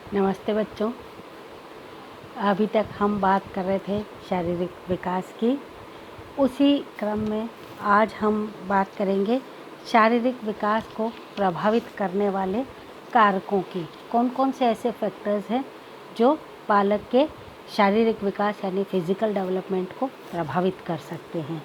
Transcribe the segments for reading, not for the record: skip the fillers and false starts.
नमस्ते बच्चों। अभी तक हम बात कर रहे थे शारीरिक विकास की। उसी क्रम में आज हम बात करेंगे शारीरिक विकास को प्रभावित करने वाले कारकों की। कौन कौन से ऐसे फैक्टर्स हैं जो बालक के शारीरिक विकास यानी फिज़िकल डेवलपमेंट को प्रभावित कर सकते हैं।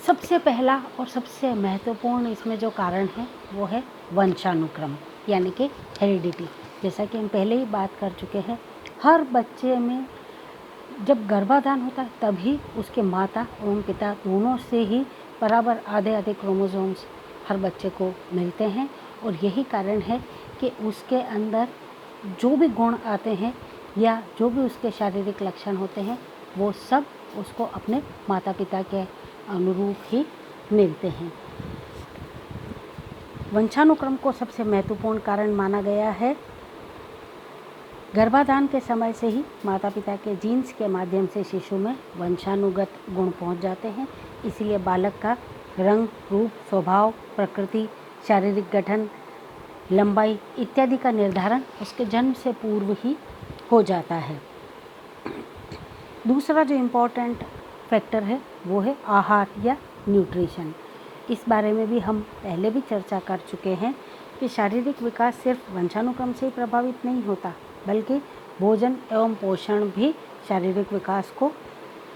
सबसे पहला और सबसे महत्वपूर्ण इसमें जो कारण है वो है वंशानुक्रम यानी कि हेरिडिटी। जैसा कि हम पहले ही बात कर चुके हैं, हर बच्चे में जब गर्भाधान होता है तभी उसके माता एवं पिता दोनों से ही बराबर आधे आधे क्रोमोसोम्स हर बच्चे को मिलते हैं। और यही कारण है कि उसके अंदर जो भी गुण आते हैं या जो भी उसके शारीरिक लक्षण होते हैं वो सब उसको अपने माता पिता के अनुरूप ही मिलते हैं। वंशानुक्रम को सबसे महत्वपूर्ण कारण माना गया है। गर्भाधान के समय से ही माता पिता के जीन्स के माध्यम से शिशु में वंशानुगत गुण पहुंच जाते हैं। इसलिए बालक का रंग, रूप, स्वभाव, प्रकृति, शारीरिक गठन, लंबाई इत्यादि का निर्धारण उसके जन्म से पूर्व ही हो जाता है। दूसरा जो इम्पोर्टेंट फैक्टर है वो है आहार या न्यूट्रिशन। इस बारे में भी हम पहले भी चर्चा कर चुके हैं कि शारीरिक विकास सिर्फ वंशानुक्रम से ही प्रभावित नहीं होता, बल्कि भोजन एवं पोषण भी शारीरिक विकास को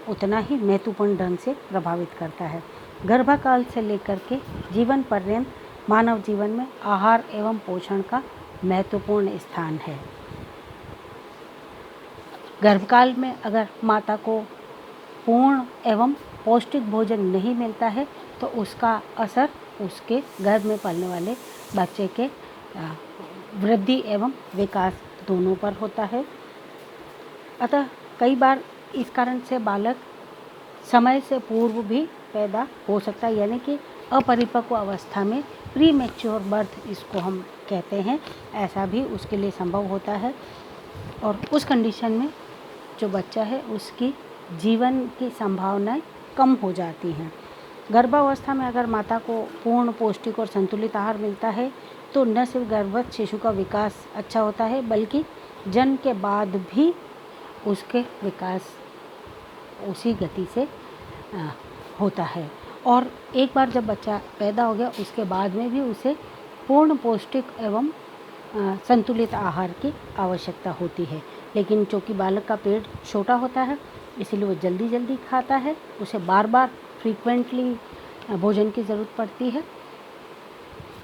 उतना ही महत्वपूर्ण ढंग से प्रभावित करता है। गर्भकाल से लेकर के जीवन पर्यंत मानव जीवन में आहार एवं पोषण का महत्वपूर्ण स्थान है। गर्भकाल में अगर माता को पूर्ण एवं पौष्टिक भोजन नहीं मिलता है तो उसका असर उसके गर्भ में पलने वाले बच्चे के वृद्धि एवं विकास दोनों पर होता है। अतः कई बार इस कारण से बालक समय से पूर्व भी पैदा हो सकता है, यानी कि अपरिपक्व अवस्था में प्री मैच्योर बर्थ इसको हम कहते हैं, ऐसा भी उसके लिए संभव होता है। और उस कंडीशन में जो बच्चा है उसकी जीवन की संभावनाएं कम हो जाती हैं। गर्भावस्था में अगर माता को पूर्ण पौष्टिक और संतुलित आहार मिलता है तो न सिर्फ गर्भस्थ शिशु का विकास अच्छा होता है, बल्कि जन्म के बाद भी उसके विकास उसी गति से होता है। और एक बार जब बच्चा पैदा हो गया उसके बाद में भी उसे पूर्ण पौष्टिक एवं संतुलित आहार की आवश्यकता होती है। लेकिन चूँकि बालक का पेट छोटा होता है इसलिए वो जल्दी जल्दी खाता है, उसे बार बार फ्रीक्वेंटली भोजन की ज़रूरत पड़ती है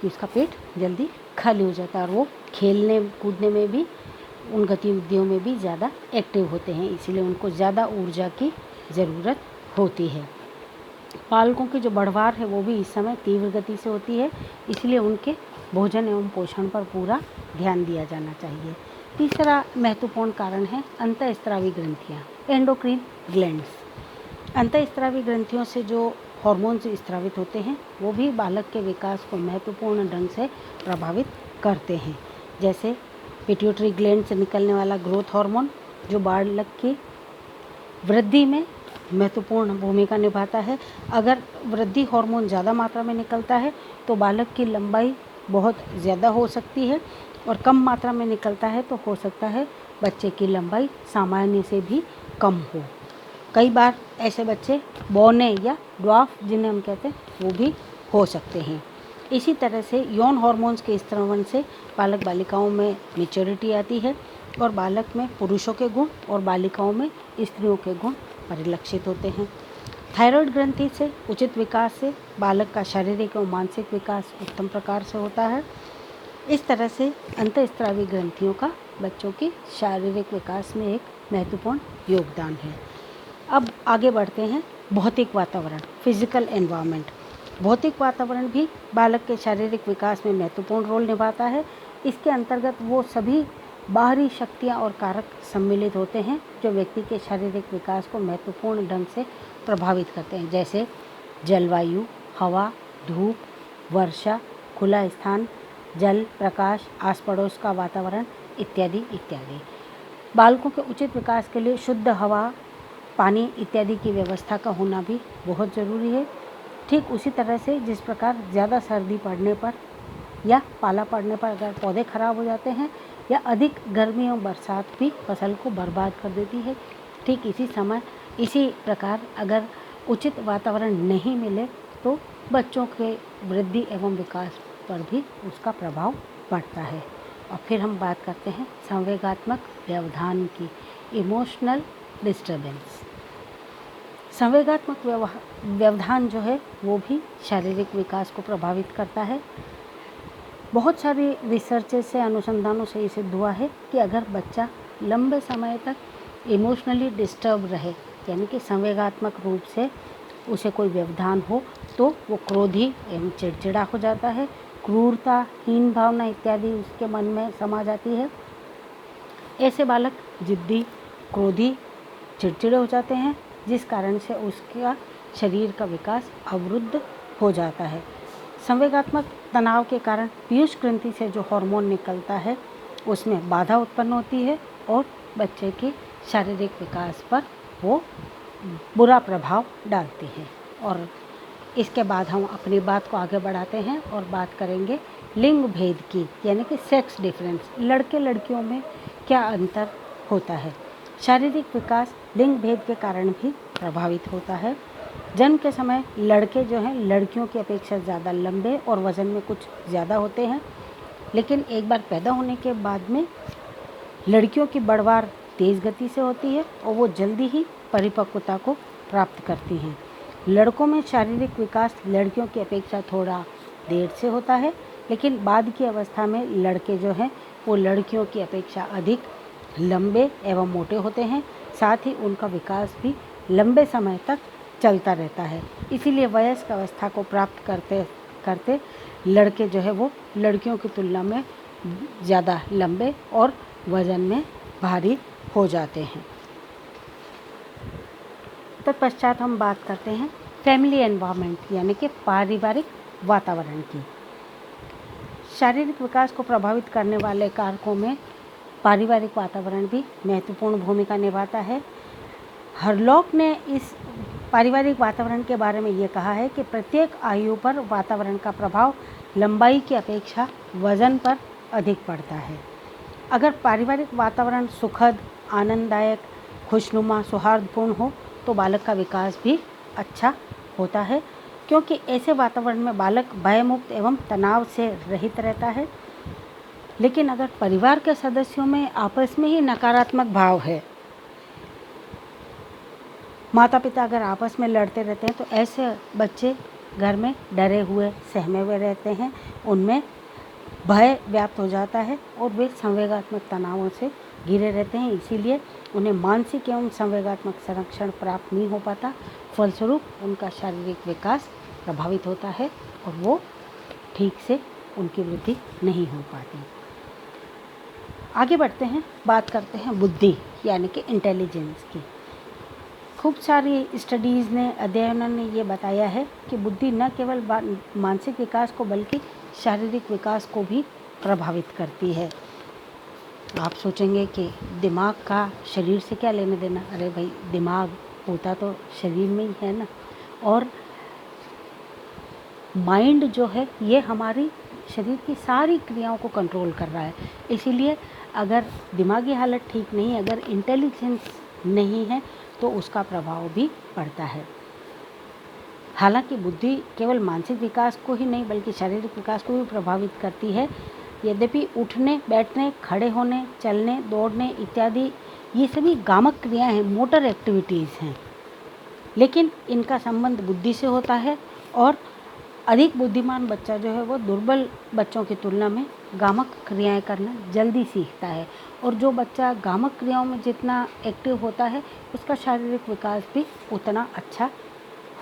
कि उसका पेट जल्दी खाली हो जाता है और वो खेलने कूदने में भी, उन गतिविधियों में भी ज़्यादा एक्टिव होते हैं, इसलिए उनको ज़्यादा ऊर्जा की ज़रूरत होती है। बालकों की जो बढ़वार है वो भी इस समय तीव्र गति से होती है, इसलिए उनके भोजन एवं पोषण पर पूरा ध्यान दिया जाना चाहिए। तीसरा महत्वपूर्ण कारण है अंतःस्रावी ग्रंथियाँ, एंडोक्रीन ग्लैंड्स। अंतःस्रावी ग्रंथियों से जो हार्मोन्स स्रावित होते हैं वो भी बालक के विकास को महत्वपूर्ण ढंग से प्रभावित करते हैं। जैसे पिट्यूटरी ग्लैंड से निकलने वाला ग्रोथ हार्मोन जो बालक की वृद्धि में महत्वपूर्ण भूमिका निभाता है। अगर वृद्धि हार्मोन ज़्यादा मात्रा में निकलता है तो बालक की लंबाई बहुत ज़्यादा हो सकती है, और कम मात्रा में निकलता है तो हो सकता है बच्चे की लंबाई सामान्य से भी कम हो। कई बार ऐसे बच्चे बौने या ड्वार्फ जिन्हें हम कहते हैं वो भी हो सकते हैं। इसी तरह से यौन हार्मोन्स के स्त्रवण से बालक बालिकाओं में मैच्योरिटी आती है और बालक में पुरुषों के गुण और बालिकाओं में स्त्रियों के गुण परिलक्षित होते हैं। थायराइड ग्रंथि से उचित विकास से बालक का शारीरिक और मानसिक विकास उत्तम प्रकार से होता है। इस तरह से अंतःस्रावी ग्रंथियों का बच्चों के शारीरिक विकास में एक महत्वपूर्ण योगदान है। अब आगे बढ़ते हैं भौतिक वातावरण, फिजिकल एनवायरनमेंट। भौतिक वातावरण भी बालक के शारीरिक विकास में महत्वपूर्ण रोल निभाता है। इसके अंतर्गत वो सभी बाहरी शक्तियाँ और कारक सम्मिलित होते हैं जो व्यक्ति के शारीरिक विकास को महत्वपूर्ण ढंग से प्रभावित करते हैं, जैसे जलवायु, हवा, धूप, वर्षा, खुला स्थान, जल, प्रकाश, आस पड़ोस का वातावरण इत्यादि इत्यादि। बालकों के उचित विकास के लिए शुद्ध हवा, पानी इत्यादि की व्यवस्था का होना भी बहुत ज़रूरी है। ठीक उसी तरह से जिस प्रकार ज़्यादा सर्दी पड़ने पर या पाला पड़ने पर अगर पौधे खराब हो जाते हैं या अधिक गर्मी और बरसात भी फसल को बर्बाद कर देती है। ठीक इसी प्रकार अगर उचित वातावरण नहीं मिले तो बच्चों के वृद्धि एवं विकास पर भी उसका प्रभाव पड़ता है। और फिर हम बात करते हैं संवेगात्मक व्यवधान की, इमोशनल डिस्टर्बेंस। संवेगात्मक व्यवधान जो है वो भी शारीरिक विकास को प्रभावित करता है। बहुत सारी रिसर्च से, अनुसंधानों से ये सिद्ध हुआ है कि अगर बच्चा लंबे समय तक इमोशनली डिस्टर्ब रहे, यानी कि संवेगात्मक रूप से उसे कोई व्यवधान हो, तो वो क्रोधी एवं चिड़चिड़ा हो जाता है, क्रूरता, हीन भावना इत्यादि उसके मन में समा जाती है। ऐसे बालक जिद्दी, क्रोधी, चिड़चिड़े हो जाते हैं, जिस कारण से उसका शरीर का विकास अवरुद्ध हो जाता है। संवेगात्मक तनाव के कारण पीयूष ग्रंथि से जो हार्मोन निकलता है उसमें बाधा उत्पन्न होती है और बच्चे के शारीरिक विकास पर वो बुरा प्रभाव डालती है। और इसके बाद हम अपनी बात को आगे बढ़ाते हैं और बात करेंगे लिंग भेद की, यानी कि सेक्स डिफरेंस। लड़के लड़कियों में क्या अंतर होता है। शारीरिक विकास लिंग भेद के कारण भी प्रभावित होता है। जन्म के समय लड़के जो हैं लड़कियों की अपेक्षा ज़्यादा लंबे और वज़न में कुछ ज़्यादा होते हैं, लेकिन एक बार पैदा होने के बाद में लड़कियों की बढ़वार तेज़ गति से होती है और वो जल्दी ही परिपक्वता को प्राप्त करती हैं। लड़कों में शारीरिक विकास लड़कियों की अपेक्षा थोड़ा देर से होता है, लेकिन बाद की अवस्था में लड़के जो हैं वो लड़कियों की अपेक्षा अधिक लंबे एवं मोटे होते हैं। साथ ही उनका विकास भी लंबे समय तक चलता रहता है। इसीलिए वयस्क अवस्था को प्राप्त करते करते लड़के जो है वो लड़कियों की तुलना में ज़्यादा लंबे और वज़न में भारी हो जाते हैं। तत्पश्चात हम बात करते हैं फैमिली एनवायरनमेंट, यानी कि पारिवारिक वातावरण की। शारीरिक विकास को प्रभावित करने वाले कारकों में पारिवारिक वातावरण भी महत्वपूर्ण भूमिका निभाता है। हरलॉक ने इस पारिवारिक वातावरण के बारे में ये कहा है कि प्रत्येक आयु पर वातावरण का प्रभाव लंबाई की अपेक्षा वजन पर अधिक पड़ता है। अगर पारिवारिक वातावरण सुखद, आनंददायक, खुशनुमा, सौहार्दपूर्ण हो तो बालक का विकास भी अच्छा होता है, क्योंकि ऐसे वातावरण में बालक भयमुक्त एवं तनाव से रहित रहता है। लेकिन अगर परिवार के सदस्यों में आपस में ही नकारात्मक भाव है, माता पिता अगर आपस में लड़ते रहते हैं, तो ऐसे बच्चे घर में डरे हुए, सहमे हुए रहते हैं, उनमें भय व्याप्त हो जाता है और वे संवेगात्मक तनावों से घिरे रहते हैं। इसीलिए उन्हें मानसिक एवं संवेगात्मक संरक्षण प्राप्त नहीं हो पाता। फलस्वरूप उनका शारीरिक विकास प्रभावित होता है और वो ठीक से उनकी वृद्धि नहीं हो पाती। आगे बढ़ते हैं, बात करते हैं बुद्धि यानी कि इंटेलिजेंस की। खूब सारी स्टडीज़ ने, अध्ययनों ने ये बताया है कि बुद्धि न केवल मानसिक विकास को बल्कि शारीरिक विकास को भी प्रभावित करती है। आप सोचेंगे कि दिमाग का शरीर से क्या लेना देना। अरे भाई, दिमाग होता तो शरीर में ही है ना। और माइंड जो है ये हमारी शरीर की सारी क्रियाओं को कंट्रोल कर रहा है। इसीलिए अगर दिमागी हालत ठीक नहीं है, अगर इंटेलिजेंस नहीं है, तो उसका प्रभाव भी पड़ता है। हालांकि बुद्धि केवल मानसिक विकास को ही नहीं बल्कि शारीरिक विकास को भी प्रभावित करती है। यद्यपि उठने, बैठने, खड़े होने, चलने, दौड़ने इत्यादि ये सभी गामक क्रियाएं हैं, मोटर एक्टिविटीज़ हैं, लेकिन इनका संबंध बुद्धि से होता है। और अधिक बुद्धिमान बच्चा जो है वो दुर्बल बच्चों की तुलना में गामक क्रियाएं करना जल्दी सीखता है। और जो बच्चा गामक क्रियाओं में जितना एक्टिव होता है उसका शारीरिक विकास भी उतना अच्छा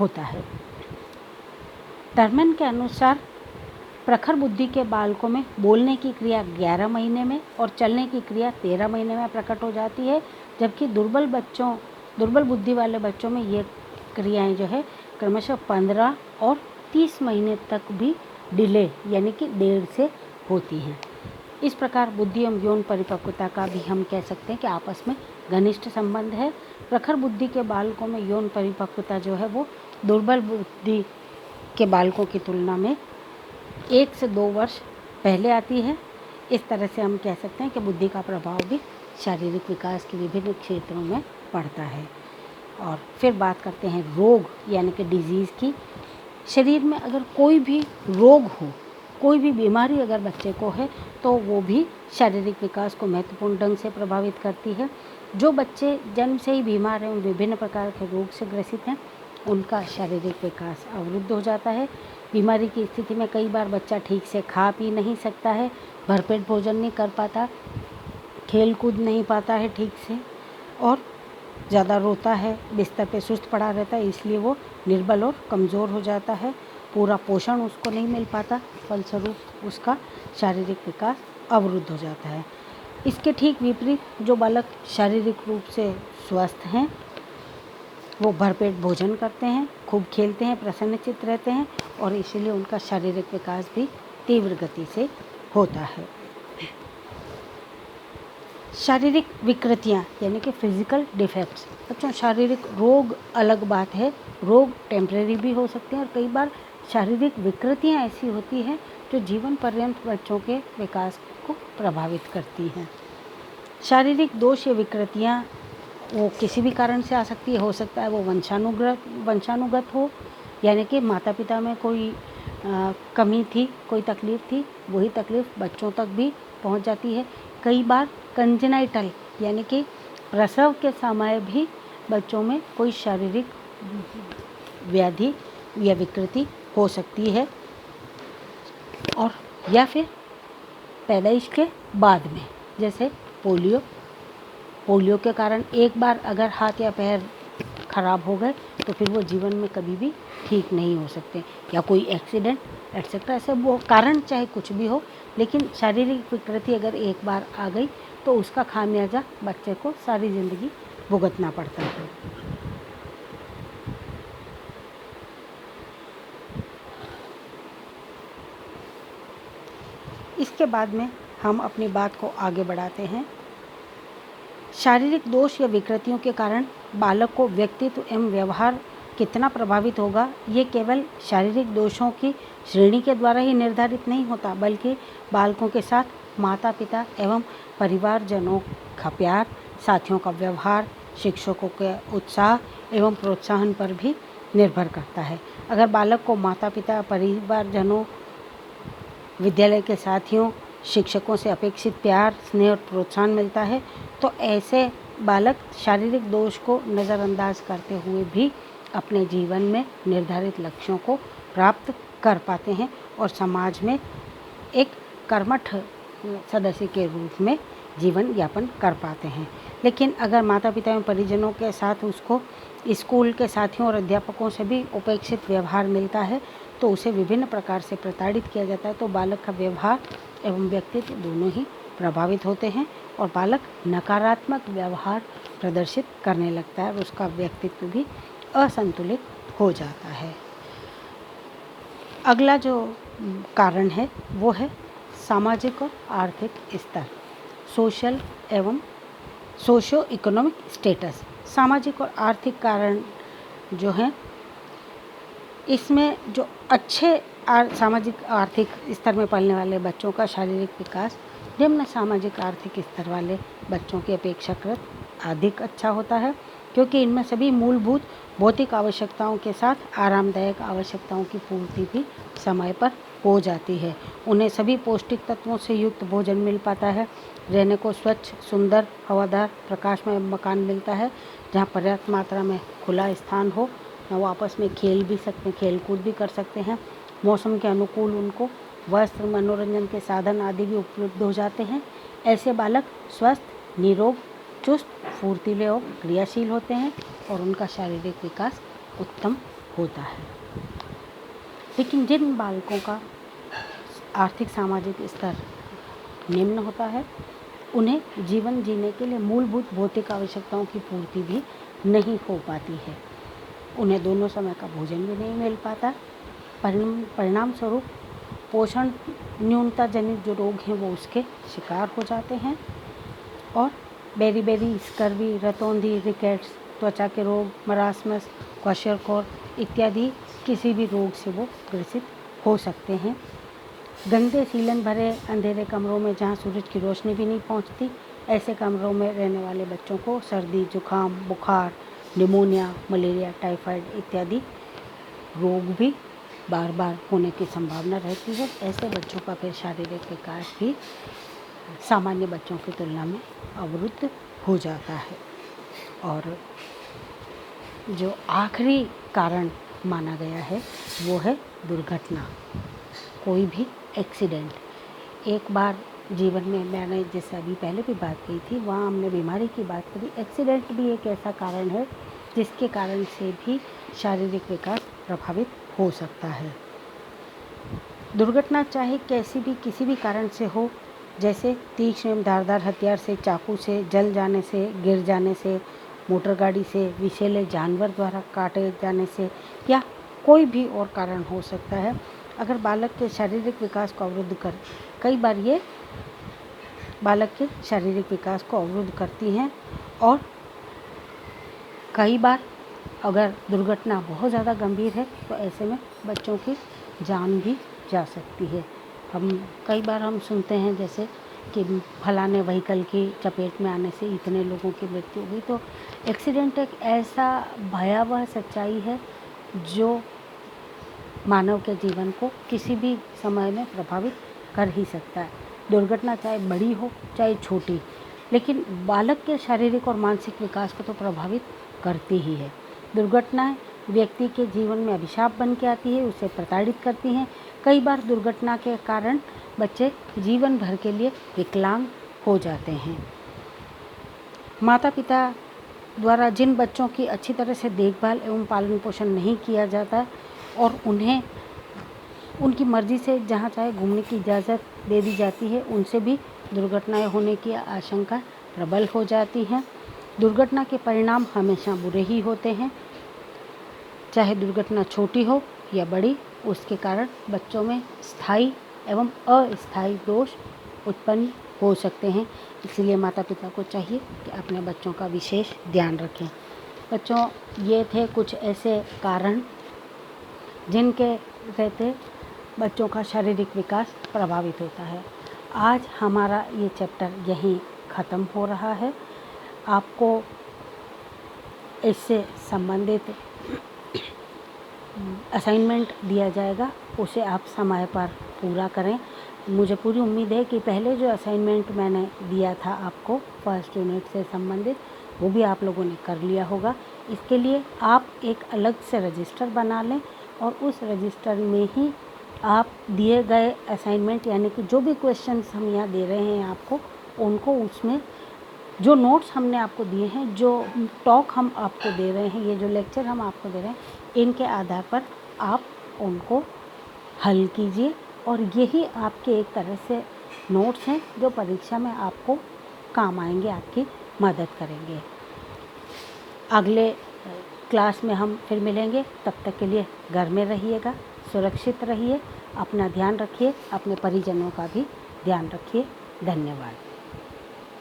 होता है। टर्मेन के अनुसार प्रखर बुद्धि के बालकों में बोलने की क्रिया 11 महीने में और चलने की क्रिया 13 महीने में प्रकट हो जाती है, जबकि दुर्बल बुद्धि वाले बच्चों में ये क्रियाएं जो है क्रमशः 15 और 30 महीने तक भी डिले यानी कि देर से होती हैं। इस प्रकार बुद्धि एवं यौन परिपक्वता का भी हम कह सकते हैं कि आपस में घनिष्ठ संबंध है। प्रखर बुद्धि के बालकों में यौन परिपक्वता जो है वो दुर्बल बुद्धि के बालकों की तुलना में 1 से 2 वर्ष पहले आती है। इस तरह से हम कह सकते हैं कि बुद्धि का प्रभाव भी शारीरिक विकास के विभिन्न क्षेत्रों में पड़ता है। और फिर बात करते हैं रोग यानी कि डिजीज़ की। शरीर में अगर कोई भी रोग हो, कोई भी बीमारी अगर बच्चे को है, तो वो भी शारीरिक विकास को महत्वपूर्ण ढंग से प्रभावित करती है। जो बच्चे जन्म से ही बीमार हैं, विभिन्न प्रकार के रोग से ग्रसित हैं, उनका शारीरिक विकास अवरुद्ध हो जाता है। बीमारी की स्थिति में कई बार बच्चा ठीक से खा पी नहीं सकता है, भरपेट भोजन नहीं कर पाता, खेल कूद नहीं पाता है ठीक से, और ज़्यादा रोता है, बिस्तर पे सुस्त पड़ा रहता है, इसलिए वो निर्बल और कमज़ोर हो जाता है। पूरा पोषण उसको नहीं मिल पाता, फलस्वरूप उसका शारीरिक विकास अवरुद्ध हो जाता है। इसके ठीक विपरीत जो बालक शारीरिक रूप से स्वस्थ हैं, वो भरपेट भोजन करते हैं, खूब खेलते हैं, प्रसन्नचित्त रहते हैं, और इसीलिए उनका शारीरिक विकास भी तीव्र गति से होता है। शारीरिक विकृतियाँ यानी कि फिजिकल डिफेक्ट्स। बच्चों, शारीरिक रोग अलग बात है, रोग टेम्परेरी भी हो सकते हैं, और कई बार शारीरिक विकृतियाँ ऐसी होती हैं जो जीवन पर्यंत बच्चों के विकास को प्रभावित करती हैं। शारीरिक दोष या विकृतियाँ वो किसी भी कारण से आ सकती है। हो सकता है वो वंशानुगत हो, यानी कि माता पिता में कोई कमी थी, कोई तकलीफ़ थी, वही तकलीफ़ बच्चों तक भी पहुंच जाती है। कई बार कंजेनाइटल यानी कि प्रसव के समय भी बच्चों में कोई शारीरिक व्याधि या विकृति हो सकती है, और या फिर पैदाइश के बाद में, जैसे पोलियो के कारण एक बार अगर हाथ या पैर खराब हो गए तो फिर वो जीवन में कभी भी ठीक नहीं हो सकते, या कोई एक्सीडेंट एट्सेट्रा, ऐसे वो कारण चाहे कुछ भी हो, लेकिन शारीरिक विकृति अगर एक बार आ गई तो उसका खामियाजा बच्चे को सारी ज़िंदगी भुगतना पड़ता है। इसके बाद में हम अपनी बात को आगे बढ़ाते हैं। शारीरिक दोष या विकृतियों के कारण बालक को व्यक्तित्व एवं व्यवहार कितना प्रभावित होगा, ये केवल शारीरिक दोषों की श्रेणी के द्वारा ही निर्धारित नहीं होता, बल्कि बालकों के साथ माता पिता एवं परिवारजनों का प्यार, साथियों का व्यवहार, शिक्षकों के उत्साह एवं प्रोत्साहन पर भी निर्भर करता है। अगर बालक को माता पिता, परिवारजनों, विद्यालय के साथियों, शिक्षकों से अपेक्षित प्यार, स्नेह और प्रोत्साहन मिलता है, तो ऐसे बालक शारीरिक दोष को नज़रअंदाज करते हुए भी अपने जीवन में निर्धारित लक्ष्यों को प्राप्त कर पाते हैं और समाज में एक कर्मठ सदस्य के रूप में जीवन यापन कर पाते हैं। लेकिन अगर माता पिता एवं परिजनों के साथ उसको स्कूल के साथियों और अध्यापकों से भी उपेक्षित व्यवहार मिलता है, तो उसे विभिन्न प्रकार से प्रताड़ित किया जाता है, तो बालक का व्यवहार एवं व्यक्तित्व दोनों ही प्रभावित होते हैं और बालक नकारात्मक व्यवहार प्रदर्शित करने लगता है और उसका व्यक्तित्व भी असंतुलित हो जाता है। अगला जो कारण है वो है सामाजिक और आर्थिक स्तर, सोशल एवं सोशो इकोनॉमिक स्टेटस। सामाजिक और आर्थिक कारण जो हैं, इसमें जो अच्छे सामाजिक आर्थिक स्तर में पलने वाले बच्चों का शारीरिक विकास निम्न सामाजिक आर्थिक स्तर वाले बच्चों की अपेक्षाकृत अधिक अच्छा होता है, क्योंकि इनमें सभी मूलभूत भौतिक आवश्यकताओं के साथ आरामदायक आवश्यकताओं की पूर्ति भी समय पर हो जाती है। उन्हें सभी पौष्टिक तत्वों से युक्त भोजन मिल पाता है, रहने को स्वच्छ, सुंदर, हवादार, प्रकाशमय मकान मिलता है जहाँ पर्याप्त मात्रा में खुला स्थान हो, वो आपस में खेल भी सकते हैं, खेल कूद भी कर सकते हैं, मौसम के अनुकूल उनको वस्त्र, मनोरंजन के साधन आदि भी उपलब्ध हो जाते हैं। ऐसे बालक स्वस्थ, निरोग, चुस्त, फुर्तीले और क्रियाशील होते हैं और उनका शारीरिक विकास उत्तम होता है। लेकिन जिन बालकों का आर्थिक सामाजिक स्तर निम्न होता है, उन्हें जीवन जीने के लिए मूलभूत भौतिक आवश्यकताओं की पूर्ति भी नहीं हो पाती है। उन्हें दोनों समय का भोजन भी नहीं मिल पाता। परिणाम स्वरूप पोषण न्यूनता जनित जो रोग हैं वो उसके शिकार हो जाते हैं और बेरी, स्कर्वी, रतौंधी, रिकेट्स, त्वचा के रोग, मरासमस, क्वाशरकोर इत्यादि किसी भी रोग से वो ग्रसित हो सकते हैं। गंदे सीलन भरे अंधेरे कमरों में जहाँ सूरज की रोशनी भी नहीं पहुँचती, ऐसे कमरों में रहने वाले बच्चों को सर्दी, जुकाम, बुखार, निमोनिया, मलेरिया, टाइफाइड इत्यादि रोग भी बार बार होने की संभावना रहती है। ऐसे बच्चों का फिर शारीरिक विकास भी सामान्य बच्चों की तुलना में अवरुद्ध हो जाता है। और जो आखिरी कारण माना गया है वो है दुर्घटना, कोई भी एक्सीडेंट। एक बार जीवन में मैंने जैसे अभी पहले भी बात की थी, वहाँ हमने बीमारी की बात करी। एक्सीडेंट भी एक ऐसा कारण है जिसके कारण से भी शारीरिक विकास प्रभावित हो सकता है। दुर्घटना चाहे कैसी भी किसी भी कारण से हो, जैसे तीक्ष्ण एवं धारदार हथियार से, चाकू से, जल जाने से, गिर जाने से, मोटर गाड़ी से, विषैले जानवर द्वारा काटे जाने से, या कोई भी और कारण हो सकता है। अगर बालक के शारीरिक विकास को अवरुद्ध कर कई बार ये बालक के शारीरिक विकास को अवरुद्ध करती हैं, और कई बार अगर दुर्घटना बहुत ज़्यादा गंभीर है तो ऐसे में बच्चों की जान भी जा सकती है। कई बार हम सुनते हैं जैसे कि फलाने व्हीकल की चपेट में आने से इतने लोगों की मृत्यु हुई। तो एक्सीडेंट एक ऐसा भयावह सच्चाई है जो मानव के जीवन को किसी भी समय में प्रभावित कर ही सकता है। दुर्घटना चाहे बड़ी हो चाहे छोटी, लेकिन बालक के शारीरिक और मानसिक विकास को तो प्रभावित करती ही है। दुर्घटनाएं व्यक्ति के जीवन में अभिशाप बन के आती है, उसे प्रताड़ित करती हैं। कई बार दुर्घटना के कारण बच्चे जीवन भर के लिए विकलांग हो जाते हैं। माता पिता द्वारा जिन बच्चों की अच्छी तरह से देखभाल एवं पालन पोषण नहीं किया जाता और उन्हें उनकी मर्जी से जहाँ चाहे घूमने की इजाज़त दे दी जाती है, उनसे भी दुर्घटनाएं होने की आशंका प्रबल हो जाती हैं। दुर्घटना के परिणाम हमेशा बुरे ही होते हैं, चाहे दुर्घटना छोटी हो या बड़ी। उसके कारण बच्चों में स्थायी एवं अस्थायी दोष उत्पन्न हो सकते हैं। इसलिए माता पिता को चाहिए कि अपने बच्चों का विशेष ध्यान रखें। बच्चों, ये थे कुछ ऐसे कारण जिनके रहते बच्चों का शारीरिक विकास प्रभावित होता है। आज हमारा ये चैप्टर यहीं ख़त्म हो रहा है। आपको इससे संबंधित असाइनमेंट दिया जाएगा, उसे आप समय पर पूरा करें। मुझे पूरी उम्मीद है कि पहले जो असाइनमेंट मैंने दिया था आपको फर्स्ट यूनिट से संबंधित, वो भी आप लोगों ने कर लिया होगा। इसके लिए आप एक अलग से रजिस्टर बना लें और उस रजिस्टर में ही आप दिए गए असाइनमेंट, यानी कि जो भी क्वेश्चंस हम यहाँ दे रहे हैं आपको, उनको उसमें जो नोट्स हमने आपको दिए हैं, जो टॉक हम आपको दे रहे हैं, ये जो लेक्चर हम आपको दे रहे हैं, इनके आधार पर आप उनको हल कीजिए। और यही आपके एक तरह से नोट्स हैं जो परीक्षा में आपको काम आएंगे, आपकी मदद करेंगे। अगले क्लास में हम फिर मिलेंगे। तब तक के लिए घर में रहिएगा, सुरक्षित रहिए, अपना ध्यान रखिए, अपने परिजनों का भी ध्यान रखिए। धन्यवाद।